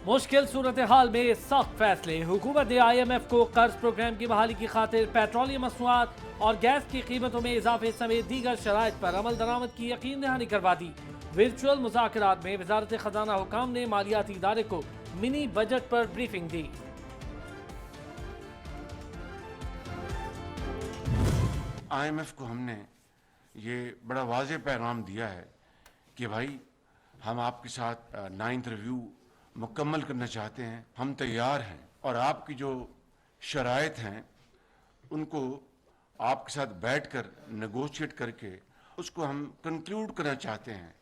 मुश्किल सूरत हाल में सख्त फैसले। हुकूमत ने IMF को कर्ज प्रोग्राम की बहाली की खातिर पेट्रोलियम मसनूआत और गैस की कीमतों में इजाफे समेत दीगर शराइत पर अमल दरामद की यकीन दहानी करवा दी। वर्चुअल मुज़ाकरात में वजारत खजाना हुकाम ने मालियाती इदारे को मिनी बजट पर ब्रीफिंग दी। IMF को हमने ये बड़ा वाज़ेह पैगाम दिया है कि भाई हम आपके साथ 9th रिव्यू मुकम्मल करना चाहते हैं, हम तैयार हैं और आपकी जो शराइत हैं उनको आपके साथ बैठकर नेगोशिएट करके उसको हम कंक्लूड करना चाहते हैं।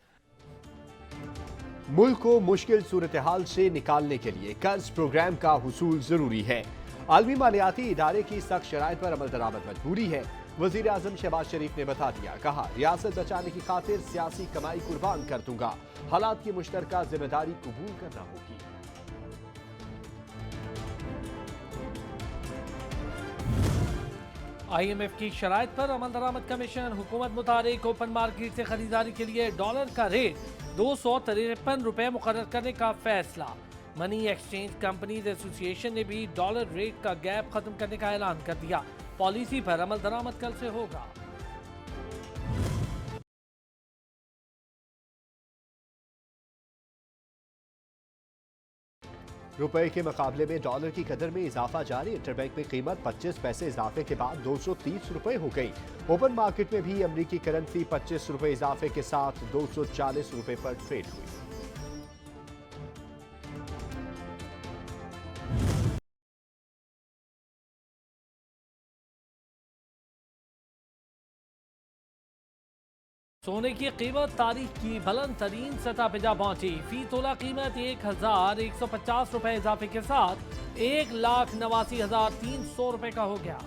मुल्क को मुश्किल सूरत हाल से निकालने के लिए कर्ज प्रोग्राम का हुसूल जरूरी है। आलमी मालियाती इदारे की सख्त शराइत पर अमल दरामद मजबूरी है। वजीर आजम शहबाज शरीफ ने बता दिया, कहा रियासत बचाने की खातिर सियासी कमाई कुर्बान कर दूंगा, हालात की मुश्तरका जिम्मेदारी कबूल करना होगी। IMF की शराइत पर अमल दरामद कमीशन हुकूमत मुताबिक ओपन मार्केट से खरीदारी के लिए डॉलर का रेट 253 रुपए मुकर्रर करने का फैसला। मनी एक्सचेंज कंपनीज एसोसिएशन ने भी डॉलर रेट का गैप खत्म करने का ऐलान कर दिया। पॉलिसी पर अमल दरामद कल से होगा। रुपए के मुकाबले में डॉलर की कदर में इजाफा जारी। इंटरबैंक में कीमत 25 पैसे इजाफे के बाद 230 रुपए हो गई। ओपन मार्केट में भी अमरीकी करेंसी 25 रुपए इजाफे के साथ 240 रुपए पर ट्रेड हुई। सोने की कीमत तारीख की बुलंद तरीन सतह पर जा पहुंची। फी तोला कीमत 1150 रुपए इजाफे के साथ 1,89,300 रुपए का हो गया।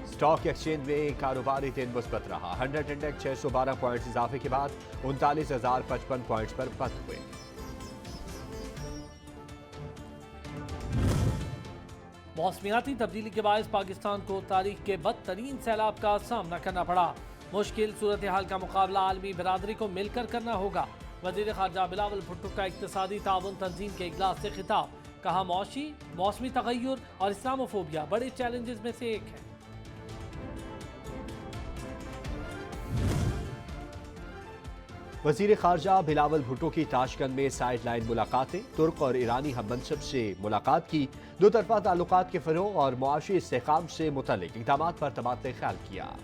स्टॉक एक्सचेंज में कारोबारी दिन मुस्बत रहा। 100 इंडेक्स 612 पॉइंट्स इजाफे के बाद 39,055 पॉइंट्स पर बंद हुए। मौसमियाती तब्दीली के बायस पाकिस्तान को तारीख के बदतरीन सैलाब का सामना करना पड़ा। मुश्किल सूरत हाल का मुकाबला आलमी बरादरी को मिलकर करना होगा। वजीर खारजा बिलावल भुट्टो का इक्तिसादी ताउन तंजीम के इजलास से खिताब, कहा मौसमी तगय्युर और इस्लामोफोबिया बड़े चैलेंजेस में से एक है। वजीर खारजा बिलावल भुट्टो की ताशकंद में साइड लाइन मुलाकातें। तुर्क और ईरानी हममनसब से मुलाकात की। दो तरफा ताल्लुकात के फरोग और मुआशी इस्तेहकाम से मुतल्लिक इक़दामात पर तबादला ख्याल किया।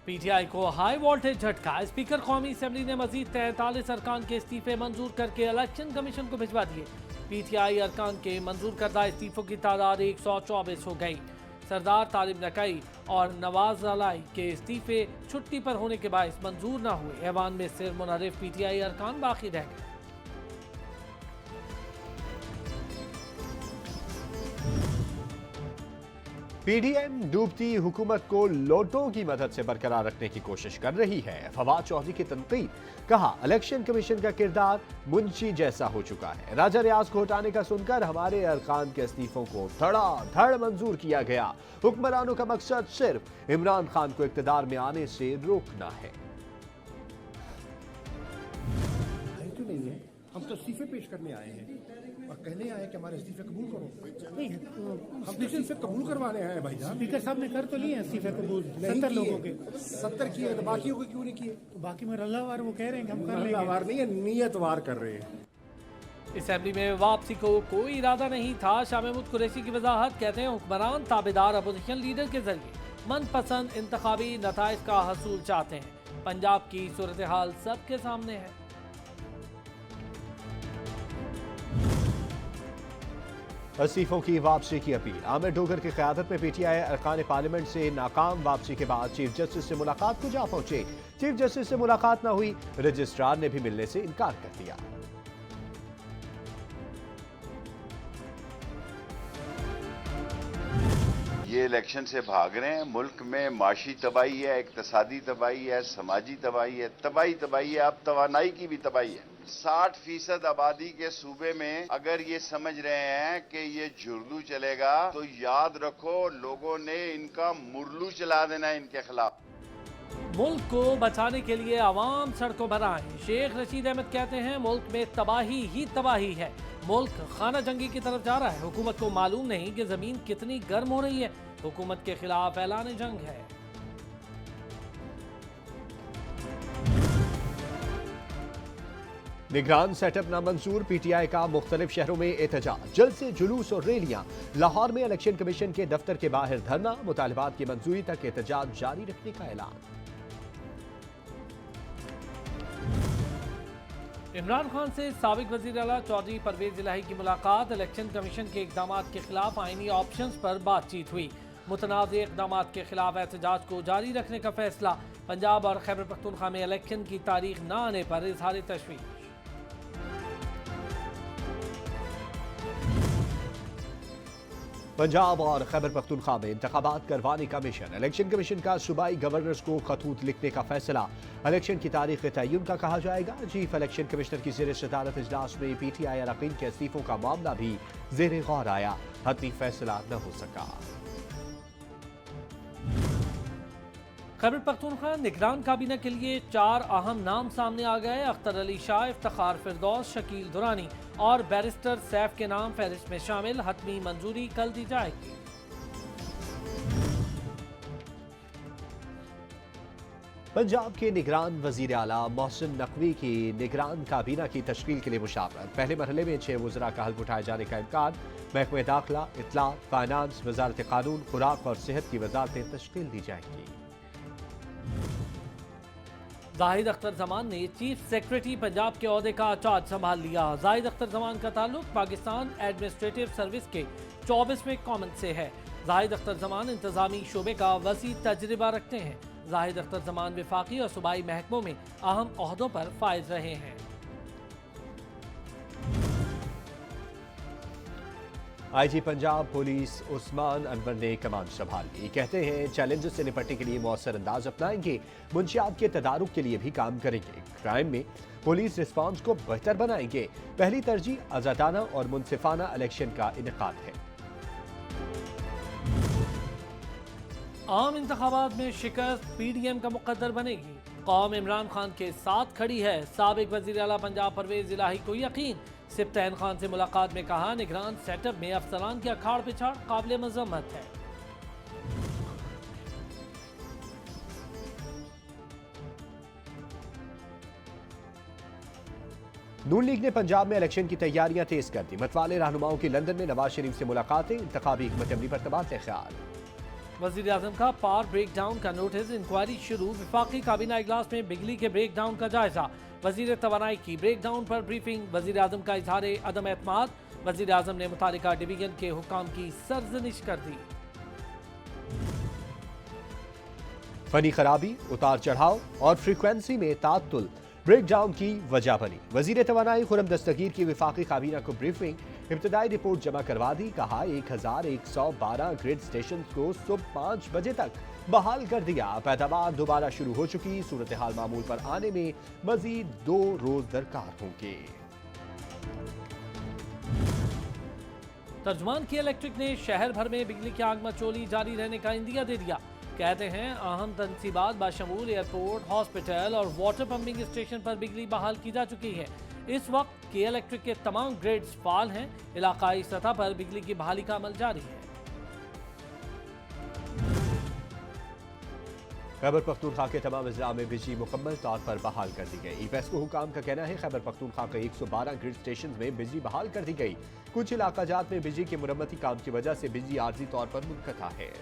PTI को हाई वोल्टेज झटका। स्पीकर कौमी असेंबली ने मजीद 43 अरकान के इस्तीफे मंजूर करके इलेक्शन कमीशन को भिजवा दिए। PTI अरकान के मंजूर करदा इस्तीफों की तादाद 124 हो गई। सरदार तालिब नकई और नवाज अलाई के इस्तीफे छुट्टी पर होने के बायस मंजूर न हुए। ऐवान में सिर्फ मुनहरिफ PTI अरकान बाकी रह गए। PDM डूबती हुकूमत को लोटों की मदद से बरकरार रखने की कोशिश कर रही है। फवाद चौधरी की तनकीद, कहा इलेक्शन कमीशन का किरदार मुंशी जैसा हो चुका है। राजा रियाज को हटाने का सुनकर हमारे अरकान के इस्तीफों को धड़ाधड़ मंजूर किया गया। हुक्मरानों का मकसद सिर्फ इमरान खान को इक्तदार में आने से रोकना है। हम तो इस्तीफे पेश करने आए हैं और कहने आए कि हमारे इस्तीफे कबूल करो। नहीं, हम तो इस्तीफे कबूल करवाने आए हैं भाई साहब। स्पीकर साहब ने कर तो लिए इस्तीफे कबूल 70 लोगों के। 70 किए तो बाकियों को क्यों नहीं किए? तो बाकी में अल्लाहवार वो कह रहे हैं कि हम कर लेंगे। अल्लाहवार नहीं है, नियतवार कर रहे हैं। असेंबली में वापसी को कोई इरादा नहीं था। शाह महमूद कुरैशी की वजाहत, कहते हैं हुक्मरान ताबेदार अपोजिशन लीडर के जरिए मनपसंद इंतखाबी नताइज का हसूल चाहते हैं। पंजाब की सूरत हाल सबके सामने है। इस्तीफों की वापसी की अपील। आमिर डोगर की क़यादत में PTI अरकान पार्लियामेंट से नाकाम वापसी के बाद चीफ जस्टिस से मुलाकात को जा पहुंचे। चीफ जस्टिस से मुलाकात न हुई, रजिस्ट्रार ने भी मिलने से इनकार कर दिया। ये इलेक्शन से भाग रहे हैं। मुल्क में माशी तबाही है, इक्तिसादी तबाही है, समाजी तबाही है, तबाही है, अब तवानाई की भी तबाही है। 60% आबादी के सूबे में अगर ये समझ रहे हैं कि ये जुर्दू चलेगा तो याद रखो लोगों ने इनका मुरलू चला देना है इनके खिलाफ। मुल्क को बचाने के लिए आवाम सड़कों पर आए। शेख रशीद अहमद कहते हैं मुल्क में तबाही ही तबाही है, मुल्क खाना जंगी की तरफ जा रहा है। हुकूमत को मालूम नहीं कि जमीन कितनी गर्म हो रही है। हुकूमत के खिलाफ ऐलान जंग है। निगरान सेटअप नामंजूर, पीटीआई का मुख्तलिफ शहरों में एहतजाज। जल्द से जुलूस और रैलियां। लाहौर में इलेक्शन कमीशन के दफ्तर के बाहर धरना, मुतालबात की मंजूरी तक एहतजाज जारी रखने का ऐलान। इमरान खान से साबिक वजीर आला चौधरी परवेज इलाही की मुलाकात। इलेक्शन कमीशन के इकदाम के खिलाफ आईनी ऑप्शंस पर बातचीत हुई। मुतनाज़ इकदाम के खिलाफ एहतजाज को जारी रखने का फैसला। पंजाब और खैबर पख्तूनख्वा में इलेक्शन की तारीख न आने पर इजहार तशवीश। पंजाब और खैबर पख्तूनख्वा में इंतखाबात करवाने का मिशन। इलेक्शन कमीशन का सूबाई गवर्नर्स को खतूत लिखने का फैसला। इलेक्शन की तारीख तय्युन का कहा जाएगा। चीफ इलेक्शन कमिश्नर की ज़ेर सदारत इजलास में पीटीआई अरकान के इस्तीफों का मामला भी ज़ेर गौर आया। हतमी फैसला न हो सका। खैबर पख्तूनख्वा निगरान काबीना के लिए 4 अहम नाम सामने आ गए। अख्तर अली शाह, इफ्तिखार फिरदौस, शकील दुरानी और बैरिस्टर सैफ के नाम फहरिस्त में शामिल। हतमी मंजूरी कल दी जाएगी। पंजाब के निगरान वजीर आला मोहसिन नकवी की निगरान काबीना की तश्कील के लिए मुशावरत। पहले मरहले में 6 वज़रा का हल्फ उठाए जाने का इम्कान। महकमे दाखिला, इत्तलात, फाइनेंस, वजारत कानून, खुराक और सेहत की वजारतें तश्कील दी जाएंगी। जाहिद अख्तर जमान ने चीफ सेक्रेटरी पंजाब के ओहदे का चार्ज संभाल लिया। जाहिद अख्तर जमान का ताल्लुक पाकिस्तान एडमिनिस्ट्रेटिव सर्विस के 24वें कॉमन से है। जाहिद अख्तर जमान इंतजामी शोबे का वसी तजर्बा रखते हैं। जाहिद अख्तर जमान वफाकी और सूबाई महकमों में अहम ओहदों पर फायज रहे हैं। आईजी पंजाब पुलिस उस्मान अनवर ने कमान संभाल ली। कहते हैं चैलेंजेस से निपटने के लिए मौसर अंदाज अपनाएंगे। मुंशियात के तदारुक के लिए भी काम करेंगे। क्राइम में पुलिस रिस्पांस को बेहतर बनाएंगे। पहली तरजीह आजादाना और मुनसिफाना इलेक्शन का इनेकाद है। आम इंतखाबात में शिकस्त पीडीएम का मुकद्दर बनेगी। कौम इमरान खान के साथ खड़ी है। साबिक वजीर आला पंजाब परवेज इलाही को यकीन। सिप्तैन खान से मुलाकात में कहा निगरान सेटअप में अफसरान की अखाड़ पिछाड़ काबिल मजम्मत है। नून लीग ने पंजाब में इलेक्शन की तैयारियां तेज कर दी। मतवाले रहनुमाओं की लंदन में नवाज शरीफ से मुलाकातें। इंतखाबी हिकमत अमली पर तबादले ख्याल। वजीर आजम का पावर ब्रेक डाउन का नोटिस। इंक्वायरी शुरू। विफाकी काबीना इजलास में बिजली के ब्रेक डाउन का जायजा। वजीर तवानाई की ब्रेक डाउन पर ब्रीफिंग। वजीर आजम का इजहार अदम एतमाद। वजीर आजम ने मुतालिका डिवीजन के हुकाम की सरजनिश कर दी। फनी खराबी, उतार चढ़ाव और फ्रीक्वेंसी में तातुल ब्रेक डाउन की वजह बनी। वजीर तवानाई खुरम दस्तगीर की विफाकी काबीना को ब्रीफिंग। इब्तदाई रिपोर्ट जमा करवा दी। कहा 1112 ग्रिड स्टेशन को सुबह 5 बजे तक बहाल कर दिया। पैदावार दोबारा शुरू हो चुकी। सूरत हाल मामूल पर आने में मजीद 2 रोज दरकार होंगे। तर्जुमान की इलेक्ट्रिक ने शहर भर में बिजली की आग मचोली जारी रहने का इंदिया दे दिया। कहते हैं अहम तनसीबात बाशमूल एयरपोर्ट, हॉस्पिटल और वाटर पंपिंग स्टेशन पर बिजली बहाल की जा चुकी है। इस वक्त के इलेक्ट्रिक के तमाम ग्रिड्स फाल हैं। इलाकाई सतह पर बिजली की बहाली का अमल जारी है। खैबर पख्तूनख्वा के तमाम अजला में बिजली मुकम्मल तौर पर बहाल कर दी गई। पेस्को हुकाम का कहना है खैबर पख्तूनख्वा के 112 ग्रिड स्टेशन में बिजली बहाल कर दी गई। कुछ इलाका जात में बिजली के मुरम्मती काम की वजह से बिजली आर्जी तौर पर मुनक़ता है।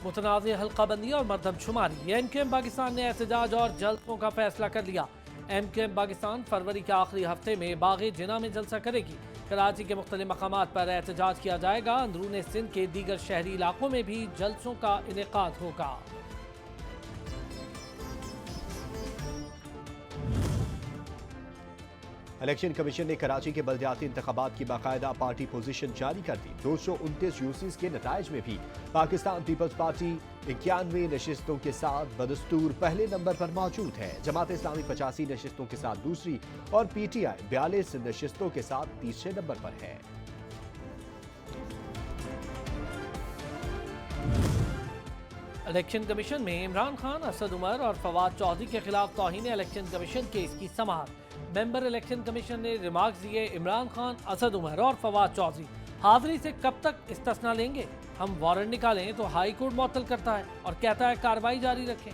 मुतनाज़ हल्काबंदी और मरदमशुमारी। एमकेएम पाकिस्तान ने एहतजाज और जलसों का फैसला कर लिया। एमकेएम पाकिस्तान फरवरी के आखिरी हफ्ते में बाग़ जिना में जलसा करेगी। कराची के मुख्तलिफ मकामात पर एहतजाज किया जाएगा। अंदरून सिंध के दीगर शहरी इलाकों में भी जलसों का इनेकाद होगा। इलेक्शन कमीशन ने कराची के बल्दियाती इंतखाबात की बाकायदा पार्टी पोजीशन जारी कर दी। 229 यूसीज के नताइज में भी पाकिस्तान पीपल्स पार्टी 91 नशिस्तों के साथ बदस्तूर पहले नंबर पर मौजूद है। जमात इस्लामी 85 नशिस्तों के साथ दूसरी और PTI 42 नशिस्तों के साथ तीसरे नंबर पर है। इलेक्शन कमीशन में इमरान खान, असद उमर और फवाद चौधरी के खिलाफ तौहीन इलेक्शन कमीशन केस की समाअत। मेंबर इलेक्शन कमीशन ने रिमार्क्स दिए, इमरान खान, असद उमर और फवाद चौधरी हाजिरी से कब तक इस्तिस्ना लेंगे? हम वारंट निकालें तो हाई कोर्ट मुअत्तल करता है और कहता है कार्रवाई जारी रखें।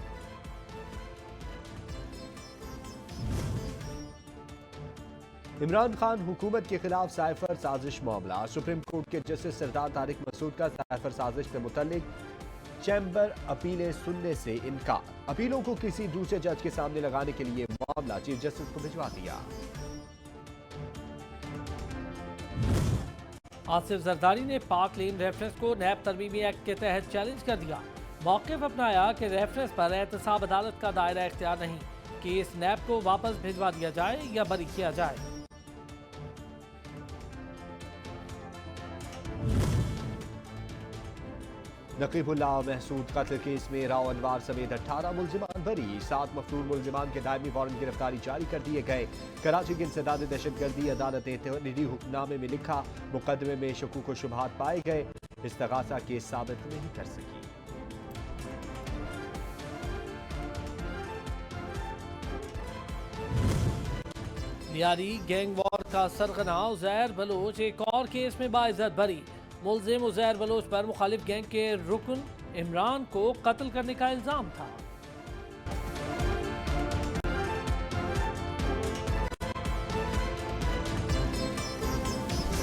इमरान खान हुकूमत के खिलाफ साइफर साजिश मामला। सुप्रीम कोर्ट के जस्टिस सरदार तारिक मसूद का साइफर साजिश से मुतल्लिक चैम्बर अपीलें सुनने से इनकार। अपीलों को किसी दूसरे जज के सामने लगाने के लिए मामला चीफ जस्टिस को भिजवा दिया। आसिफ जरदारी ने पाक लेन रेफरेंस को नैब तरमीमी एक्ट के तहत चैलेंज कर दिया। मौक़िफ़ अपनाया कि रेफरेंस पर एहतसाब अदालत का दायरा इख्तियार नहीं, केस नैब को वापस भिजवा दिया जाए या बरी किया जाए। नकीबुल्लाह महसूद कत्ल केस में राव अनवार समेत 18 मुल्जिमान बरी। 7 मफरूर मुल्जिमान के दायमी वारंट गिरफ्तारी जारी कर दिए गए। कराची के इंसदाद दहशतगर्दी अदालत ने तहरीरी हुक्मनामे में लिखा, मुकदमे में शकूक व शुबहात पाए गए, इस्तगासा केस साबित नहीं कर सकी। लियारी गैंग वॉर का सरगना उजैर बलोच एक और केस में बाइज्जत बरी। मुल्जिम उजैर बलोच पर मुखालिफ गैंग के रुकन इमरान को कत्ल करने का इल्जाम था।